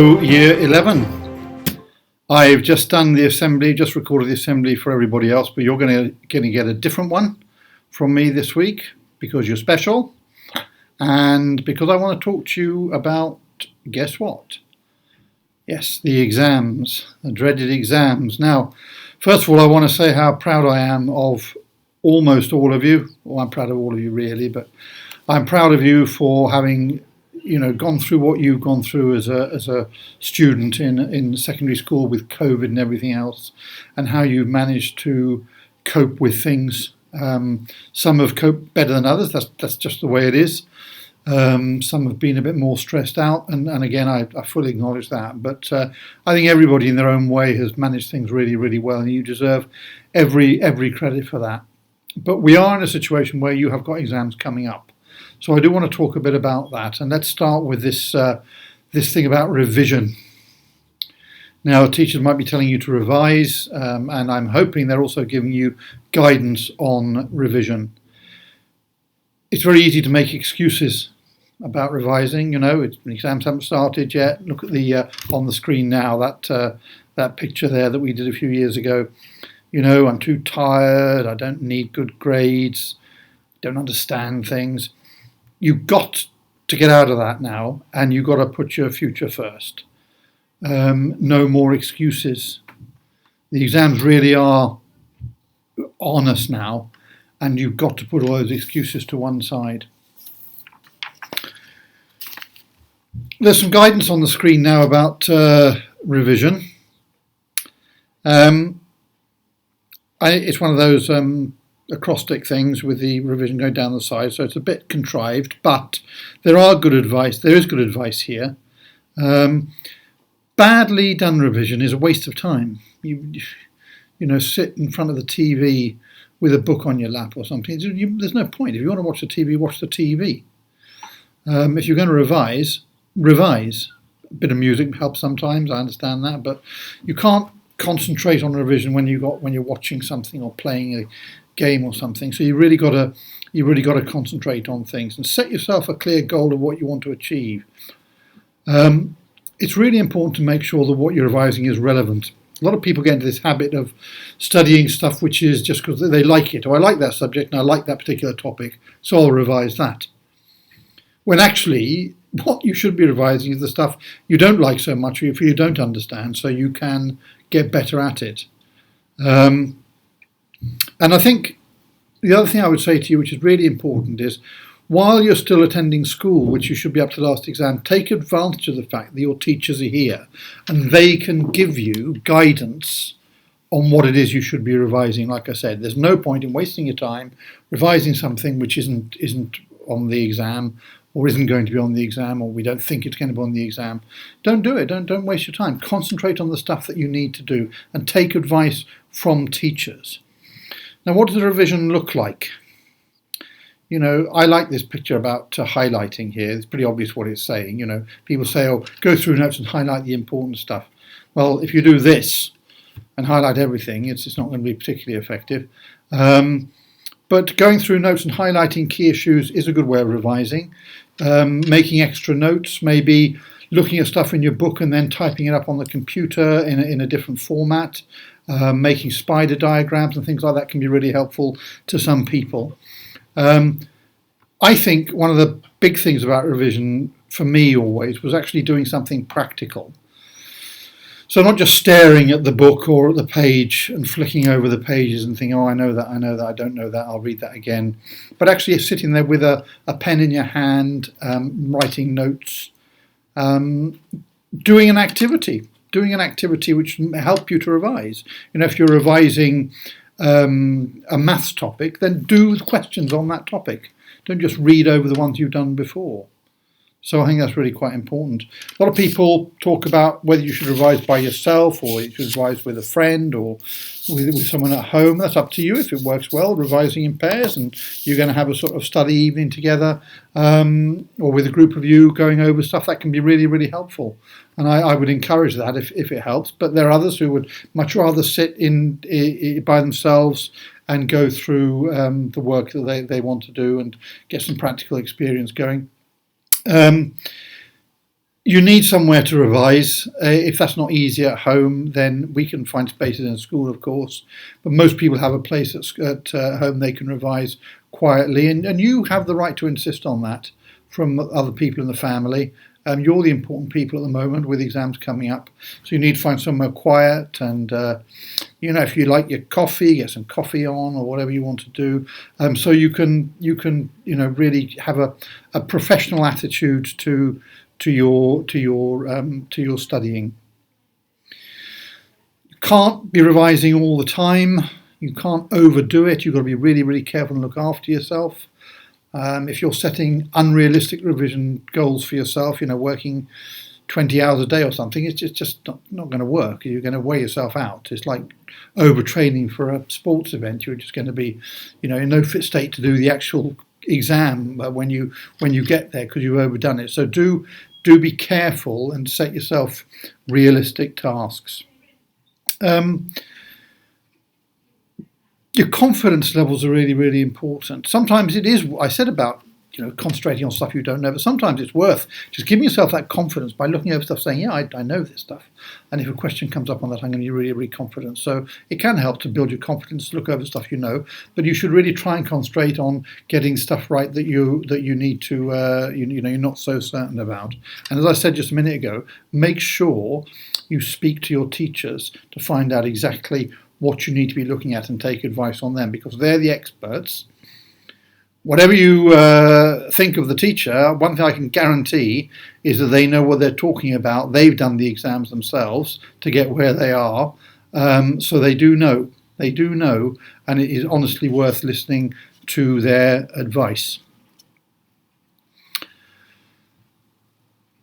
Hello, Year 11. I've just done the assembly, just recorded the assembly for everybody else, but you're going to get a different one from me this week because you're special and because I want to talk to you about, guess what? Yes, the exams, the dreaded exams. Now, first of all, I want to say how proud I am of almost all of you. Well, I'm proud of all of you really, but I'm proud of you for having gone through what you've gone through as a student in secondary school with COVID and everything else, and how you've managed to cope with things. Some have coped better than others. That's just the way it is. Some have been a bit more stressed out, and again, I fully acknowledge that. But I think everybody in their own way has managed things really, really well, and you deserve every credit for that. But we are in a situation where you have got exams coming up. So I do want to talk a bit about that, and let's start with this thing about revision. Now, teachers might be telling you to revise, and I'm hoping they're also giving you guidance on revision. It's very easy to make excuses about revising. Exams haven't started yet. Look at the on the screen now, that picture there that we did a few years ago. I'm too tired. I don't need good grades. Don't understand things. You've got to get out of that now, and you've got to put your future first. No more excuses. The exams really are on us now, and you've got to put all those excuses to one side. There's some guidance on the screen now about revision. It's one of those acrostic things with the revision going down the side, so it's a bit contrived, but there is good advice here. Badly done revision is a waste of time. You sit in front of the TV with a book on your lap or something. There's no point. If you want to watch the TV, watch the TV. If you're going to revise. A bit of music helps sometimes, I understand that, but you can't concentrate on revision when you're watching something or playing a game or something. So you really got to concentrate on things and set yourself a clear goal of what you want to achieve. It's really important to make sure that what you're revising is relevant. A lot of people get into this habit of studying stuff which is just because they like it. I like that subject and I like that particular topic, so I'll revise that. When actually, what you should be revising is the stuff you don't like so much or you don't understand, so you can get better at it. And I think the other thing I would say to you, which is really important, is while you're still attending school, which you should be up to the last exam, take advantage of the fact that your teachers are here and they can give you guidance on what it is you should be revising. Like I said, there's no point in wasting your time revising something which isn't on the exam or isn't going to be on the exam, or we don't think it's going to be on the exam. Don't do it. Don't waste your time. Concentrate on the stuff that you need to do and take advice from teachers. Now, what does a revision look like? I like this picture about highlighting here. It's pretty obvious what it's saying. People say, oh, go through notes and highlight the important stuff. Well, if you do this and highlight everything, it's not going to be particularly effective. But going through notes and highlighting key issues is a good way of revising. Making extra notes, maybe looking at stuff in your book and then typing it up on the computer in a different format. Making spider diagrams and things like that can be really helpful to some people. I think one of the big things about revision for me always was actually doing something practical. So not just staring at the book or at the page and flicking over the pages and thinking, oh, I know that, I don't know that, I'll read that again. But actually sitting there with a pen in your hand, writing notes, doing an activity which help you to revise. If you're revising a maths topic, then do the questions on that topic. Don't just read over the ones you've done before. So I think that's really quite important. A lot of people talk about whether you should revise by yourself or you should revise with a friend or with someone at home. That's up to you. If it works well, revising in pairs and you're going to have a sort of study evening together or with a group of you going over stuff, that can be really, really helpful. And I would encourage that if it helps. But there are others who would much rather sit by themselves and go through the work that they want to do and get some practical experience going. You need somewhere to revise. If that's not easy at home, then we can find spaces in school, of course. But most people have a place at home they can revise quietly, and you have the right to insist on that from other people in the family. You're the important people at the moment with exams coming up, so you need to find somewhere quiet. And if you like your coffee, get some coffee on or whatever you want to do, so you can really have a professional attitude to your studying. You can't be revising all the time. You can't overdo it. You've got to be really, really careful and look after yourself. If you're setting unrealistic revision goals for yourself, working 20 hours a day or something, it's just not going to work. You're going to wear yourself out. It's like overtraining for a sports event. You're just going to be, in no fit state to do the actual exam when you get there because you've overdone it. So do be careful and set yourself realistic tasks. Your confidence levels are really, really important. Sometimes it is, I said about concentrating on stuff you don't know, but sometimes it's worth just giving yourself that confidence by looking over stuff, saying, yeah, I know this stuff. And if a question comes up on that, I'm going to be really, really confident. So it can help to build your confidence, look over stuff you know, but you should really try and concentrate on getting stuff right that you need to, you're not so certain about. And as I said just a minute ago, make sure you speak to your teachers to find out exactly what you need to be looking at and take advice on them, because they're the experts. Whatever you think of the teacher, one thing I can guarantee is that they know what they're talking about. They've done the exams themselves to get where they are. So they do know. They do know, and it is honestly worth listening to their advice.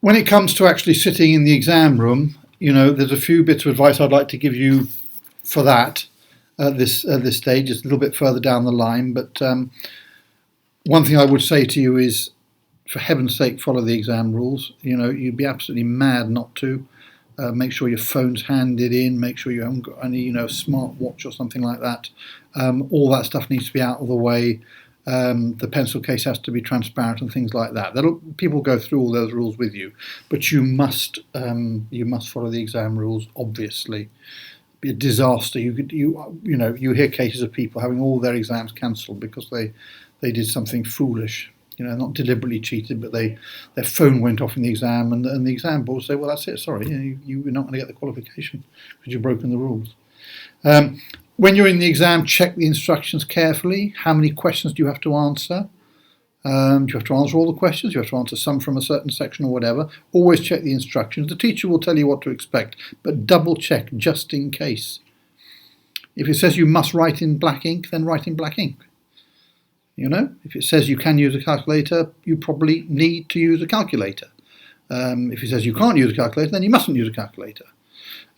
When it comes to actually sitting in the exam room, there's a few bits of advice I'd like to give you for that at this stage. It's a little bit further down the line, but one thing I would say to you is, for heaven's sake, follow the exam rules. You'd be absolutely mad not to. Make sure your phone's handed in. Make sure you haven't got any, smartwatch or something like that. All that stuff needs to be out of the way. The pencil case has to be transparent and things like that. People go through all those rules with you, but you must follow the exam rules. Obviously, be a disaster. You hear cases of people having all their exams cancelled because they did something foolish. Not deliberately cheated, but their phone went off in the exam, and the exam board say, well, that's it. Sorry, you're not going to get the qualification because you've broken the rules. When you're in the exam, check the instructions carefully. How many questions do you have to answer? Do you have to answer all the questions? Do you have to answer some from a certain section or whatever? Always check the instructions. The teacher will tell you what to expect, but double check just in case. If it says you must write in black ink, then write in black ink. If it says you can use a calculator, you probably need to use a calculator. If it says you can't use a calculator, then you mustn't use a calculator.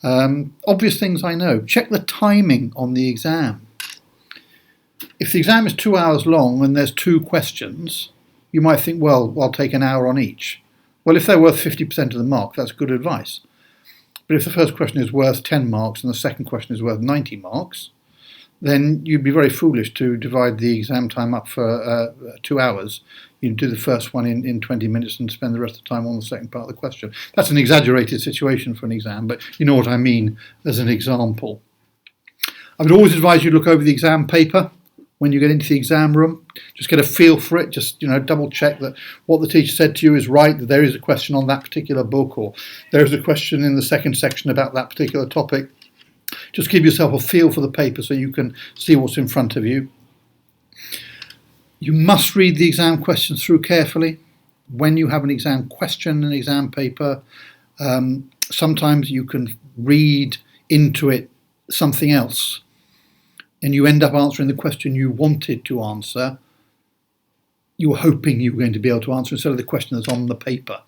Obvious things I know. Check the timing on the exam. If the exam is 2 hours long and there's 2 questions, you might think, well, I'll take an hour on each. Well, if they're worth 50% of the mark, that's good advice. But if the first question is worth 10 marks and the second question is worth 90 marks, then you'd be very foolish to divide the exam time up for 2 hours. You do the first one in 20 minutes and spend the rest of the time on the second part of the question. That's an exaggerated situation for an exam, but you know what I mean as an example. I would always advise you to look over the exam paper when you get into the exam room. Just get a feel for it. Just double check that what the teacher said to you is right, that there is a question on that particular book, or there's a question in the second section about that particular topic. Just give yourself a feel for the paper so you can see what's in front of you. You must read the exam questions through carefully. When you have an exam question, an exam paper, sometimes you can read into it something else, and you end up answering the question you wanted to answer, you were hoping you were going to be able to answer, instead of the question that's on the paper.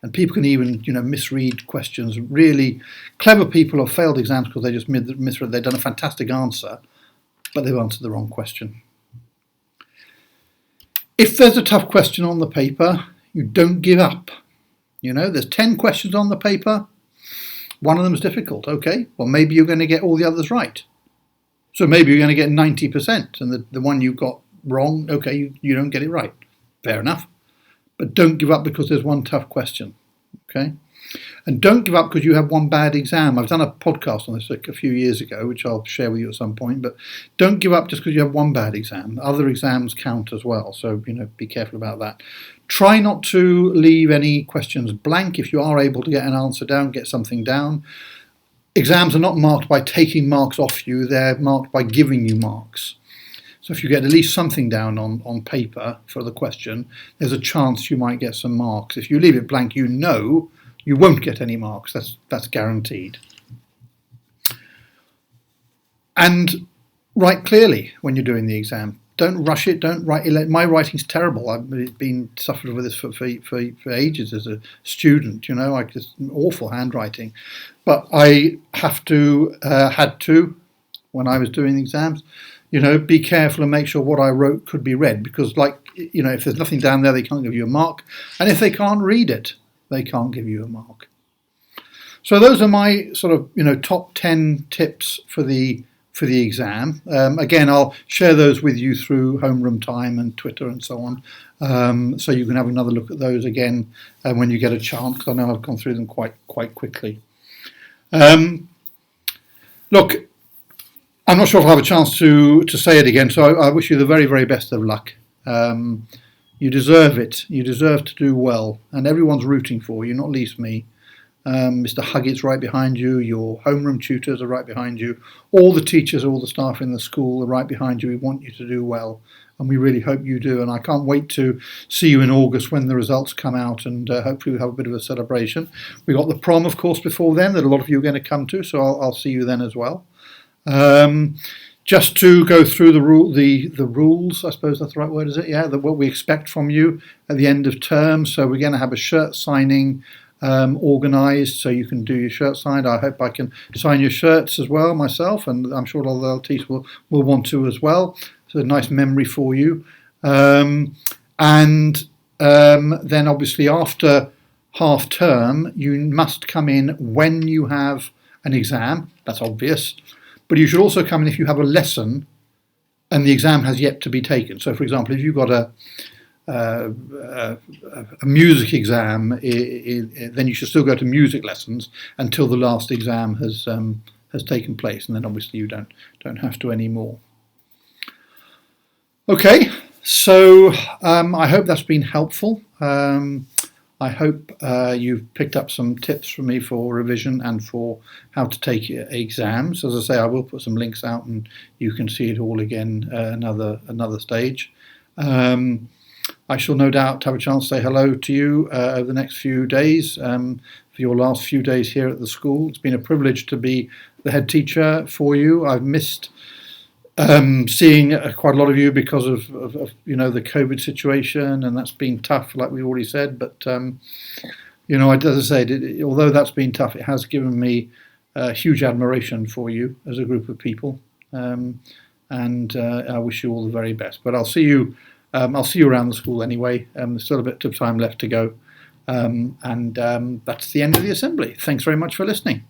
And people can even, misread questions. Really clever people have failed exams because they just misread. They've done a fantastic answer, but they've answered the wrong question. If there's a tough question on the paper, you don't give up. There's 10 questions on the paper. One of them is difficult. Okay, well, maybe you're going to get all the others right. So maybe you're going to get 90%, and the one you got wrong, okay, you don't get it right. Fair enough. But don't give up because there's one tough question. Okay. And don't give up because you have one bad exam. I've done a podcast on this a few years ago, which I'll share with you at some point. But don't give up just because you have one bad exam. Other exams count as well. So, be careful about that. Try not to leave any questions blank. If you are able to get an answer down, get something down. Exams are not marked by taking marks off you. They're marked by giving you marks. So if you get at least something down on paper for the question, there's a chance you might get some marks. If you leave it blank, you won't get any marks. That's guaranteed. And write clearly when you're doing the exam. Don't rush it. Don't write. My writing's terrible. I've been suffering with this for ages as a student. I just awful handwriting. But I had to when I was doing the exams. Be careful and make sure what I wrote could be read, because if there's nothing down there, they can't give you a mark, and if they can't read it, they can't give you a mark. So those are my sort of top 10 tips for the exam. Again, I'll share those with you through homeroom time and Twitter and so on, so you can have another look at those again when you get a chance, because I know I've gone through them quite quickly. Look, I'm not sure if I'll have a chance to say it again, so I wish you the very, very best of luck. You deserve it. You deserve to do well, and everyone's rooting for you, not least me. Mr. Huggett's right behind you. Your homeroom tutors are right behind you. All the teachers, all the staff in the school are right behind you. We want you to do well, and we really hope you do. And I can't wait to see you in August when the results come out, and hopefully we'll have a bit of a celebration. We've got the prom, of course, before then that a lot of you are going to come to, so I'll see you then as well. Just to go through the rules, I suppose that's the right word, is it? Yeah, what we expect from you at the end of term. So we're going to have a shirt signing organised, so you can do your shirt signed. I hope I can sign your shirts as well myself, and I'm sure all the other teachers will want to as well. So a nice memory for you. And then obviously after half term, you must come in when you have an exam. That's obvious. But you should also come in if you have a lesson and the exam has yet to be taken. So, for example, if you've got a music exam, then you should still go to music lessons until the last exam has taken place, and then obviously you don't have to anymore. Okay, so I hope that's been helpful. I hope you've picked up some tips from me for revision and for how to take exams. As I say, I will put some links out and you can see it all again another stage. I shall no doubt have a chance to say hello to you over the next few days for your last few days here at the school. It's been a privilege to be the head teacher for you. I've missed seeing quite a lot of you because of the COVID situation, and that's been tough, like we already said. But as I say, although that's been tough, it has given me huge admiration for you as a group of people, and I wish you all the very best. But I'll see you around the school anyway. There's still a bit of time left to go, and that's the end of the assembly. Thanks very much for listening.